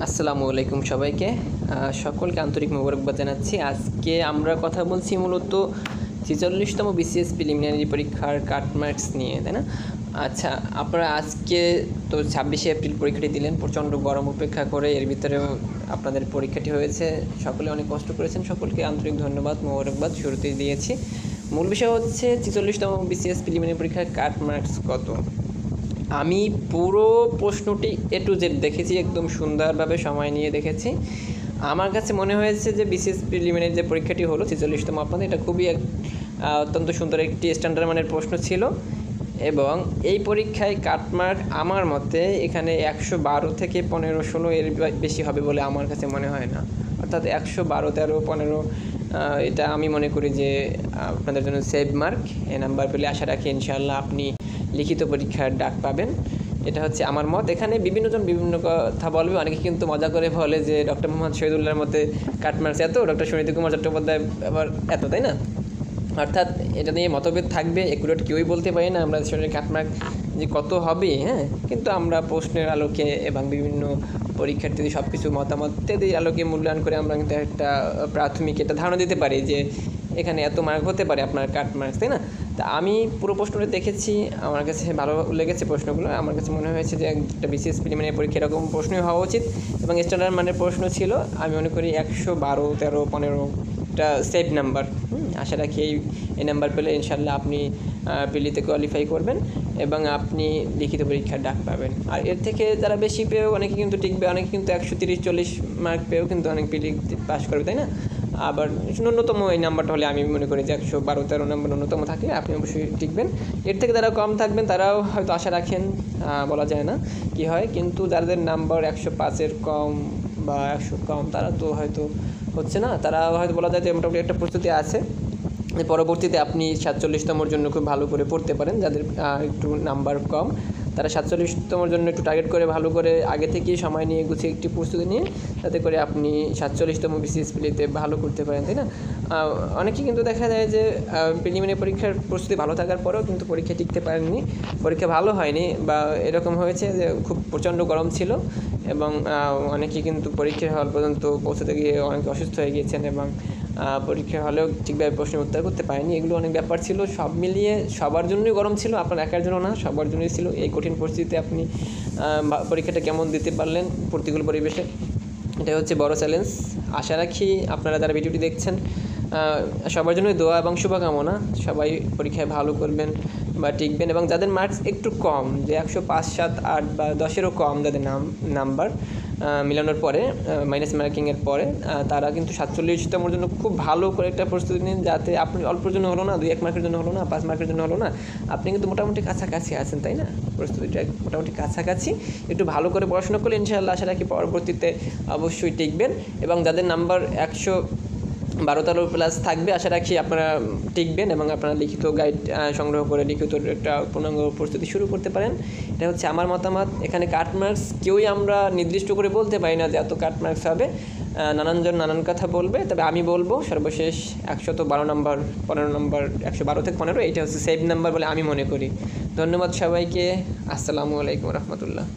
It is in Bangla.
আসসালামু আলাইকুম সবাইকে সকলকে আন্তরিক মোবারকবাদ জানাচ্ছি। আজকে আমরা কথা বলছি মূলত ৪৬তম বিসিএস প্রিলিমিনারি পরীক্ষার কাট মার্কস নিয়ে, তাই না? আচ্ছা, আপনারা আজকে তো ২৬শে এপ্রিল পরীক্ষাটি দিলেন, প্রচণ্ড গরম উপেক্ষা করে এর ভিতরেও আপনাদের পরীক্ষাটি হয়েছে। সকলে অনেক কষ্ট করেছেন, সকলকে আন্তরিক ধন্যবাদ মোবারকবাদ শুরুতেই দিয়েছি। মূল বিষয় হচ্ছে ৪৬তম বিসিএস প্রিলিমিনারি পরীক্ষার কাট মার্কস কত। আমি পুরো প্রশ্নটি এ টু জেড দেখেছি, একদম সুন্দরভাবে সময় নিয়ে দেখেছি। আমার কাছে মনে হয়েছে যে বিসিএস প্রিলিমিনারি যে পরীক্ষাটি হলো ৪৬তম, আপনাদের এটা খুবই অত্যন্ত সুন্দর একটি স্ট্যান্ডার্ড মানের প্রশ্ন ছিল এবং এই পরীক্ষায় কাটমার্ক আমার মতে এখানে ১১২ থেকে ১৫-১৬ এর বেশি হবে বলে আমার কাছে মনে হয় না। অর্থাৎ ১১২, ১৩, ১৫ এটা আমি মনে করি যে আপনাদের জন্য সেভ মার্ক। এ নাম্বার পেলে আশা রাখি ইনশাআল্লাহ আপনি লিখিত পরীক্ষার ডাক পাবেন। এটা হচ্ছে আমার মত। এখানে বিভিন্নজন বিভিন্ন কথা বলবে, অনেকে কিন্তু মজা করে বলে যে ডক্টর মোহাম্মদ শহীদুল্লাহর মতে কাটমার্কস এত, ডক্টর সুনীতি কুমার চট্টোপাধ্যায় আবার এত, তাই না? অর্থাৎ এটা নিয়ে মতভেদ থাকবে, একুরেট কেউই বলতে পারি না আমরা শরীরের কাটমার্ক যে কত হবে। কিন্তু আমরা প্রশ্নের আলোকে এবং বিভিন্ন পরীক্ষার্থীদের সব কিছু মতামত ইত্যাদির আলোকে মূল্যায়ন করে আমরা কিন্তু একটা প্রাথমিক একটা ধারণা দিতে পারি যে এখানে এত মার্ক হতে পারে আপনার কাট মার্কস, তাই না? তা আমি পুরো প্রশ্নটা দেখেছি, আমার কাছে ভালো লেগেছে প্রশ্নগুলো। আমার কাছে মনে হয়েছে যে একটা বিসিএস প্রিলিমিনারি পরীক্ষা এরকম প্রশ্নই হওয়া উচিত এবং স্ট্যান্ডার্ড মানের প্রশ্ন ছিল। আমি মনে করি ১১২, ১৩, ১৫ একটা সেভ নাম্বার। আশা রাখি এই নাম্বার পেলে ইনশাল্লাহ আপনি পিলিতে কোয়ালিফাই করবেন এবং আপনি লিখিত পরীক্ষার ডাক পাবেন। আর এর থেকে যারা বেশি পেয়েও অনেকে কিন্তু টিকবে, অনেকে কিন্তু ১৩০-৪০ মার্ক পেয়েও কিন্তু অনেক পিলি পাস করবে, তাই না? আবার ন্যূনতম এই নাম্বারটা হলে আমি মনে করি যে ১১২, ১৩ নম্বর ন্যূনতম থাকলে আপনি অবশ্যই টিকবেন। এর থেকে যারা কম থাকবেন তারাও হয়তো আশা রাখেন, বলা যায় না কি হয়, কিন্তু যাদের নাম্বার ১০৫-এর কম বা ১০০ কম তারা তো হয়তো হচ্ছে না, তারা হয়তো বলা যায় যে মোটামুটি একটা প্রস্তুতি আছে। পরবর্তীতে আপনি ৪৭তমর জন্য খুব ভালো করে পড়তে পারেন। যাদের একটু নাম্বার কম তারা ৪৭তমর জন্য একটু টার্গেট করে ভালো করে আগে থেকেই সময় নিয়ে গুছিয়ে একটি প্রস্তুতি নিয়ে যাতে করে আপনি ৪৭তম বিসিএস প্রিলিতে ভালো করতে পারেন, তাই না? অনেকেই কিন্তু দেখা যায় যে প্রিলিমিনারি পরীক্ষার প্রস্তুতি ভালো থাকার পরেও কিন্তু পরীক্ষা টিকতে পারেননি, পরীক্ষা ভালো হয়নি বা এরকম হয়েছে যে খুব প্রচণ্ড গরম ছিল এবং অনেকেই কিন্তু পরীক্ষা হল পর্যন্ত পৌঁছাতে গিয়ে অনেকে অসুস্থ হয়ে গিয়েছেন এবং পরীক্ষা হলেও ঠিকভাবে প্রশ্নের উত্তর করতে পারেনি। এগুলো অনেক ব্যাপার ছিল, সব মিলিয়ে সবার জন্যই গরম ছিল, আপনার একার জন্য না, সবার জন্যই ছিল। এই কঠিন পরিস্থিতিতে আপনি পরীক্ষাটা কেমন দিতে পারলেন প্রতিকূল পরিবেশে, এটাই হচ্ছে বড় চ্যালেঞ্জ। আশা রাখি আপনারা যারা ভিডিওটি দেখছেন সবার জন্যই দোয়া এবং শুভকামনা, সবাই পরীক্ষায় ভালো করবেন বা টিকবেন। এবং যাদের মার্কস একটু কম, যে ১০৫, ৭, ৮ বা ১০-এরও কম যাদের নাম্বার মিলানোর পরে মাইনাস মার্কিংয়ের পরে তারা কিন্তু ৪৭তমর জন্য খুব ভালো করে একটা প্রস্তুতি নিন, যাতে আপনি অল্পের জন্য হলো না, ২-১ মার্কের জন্য হলো না, ৫ মার্কের জন্য হলো না, আপনি কিন্তু মোটামুটি কাছাকাছি আছেন, তাই না? প্রস্তুতিটা মোটামুটি কাছাকাছি, একটু ভালো করে পড়াশোনা করলে ইনশাআল্লাহ আশা রাখি পরবর্তীতে অবশ্যই টিকবেন। এবং যাদের নাম্বার ১১২ প্লাস থাকবে আশা রাখি আপনারা টিকবেন এবং আপনারা লিখিত গাইড সংগ্রহ করে লিখিত একটা পূর্ণাঙ্গ প্রস্তুতি শুরু করতে পারেন। এটা হচ্ছে আমার মতামত। এখানে কাট মার্কস কেউই আমরা নির্দিষ্ট করে বলতে পারি না যে এত কাট মার্কস হবে, নানানজন নানান কথা বলবে, তবে আমি বলবো সর্বশেষ ১১২ নম্বর, ১৫ নম্বর, ১১২ থেকে ১৫ এইটা হচ্ছে সেভ নাম্বার বলে আমি মনে করি। ধন্যবাদ সবাইকে। আসসালামু আলাইকুম রহমতুল্লাহ।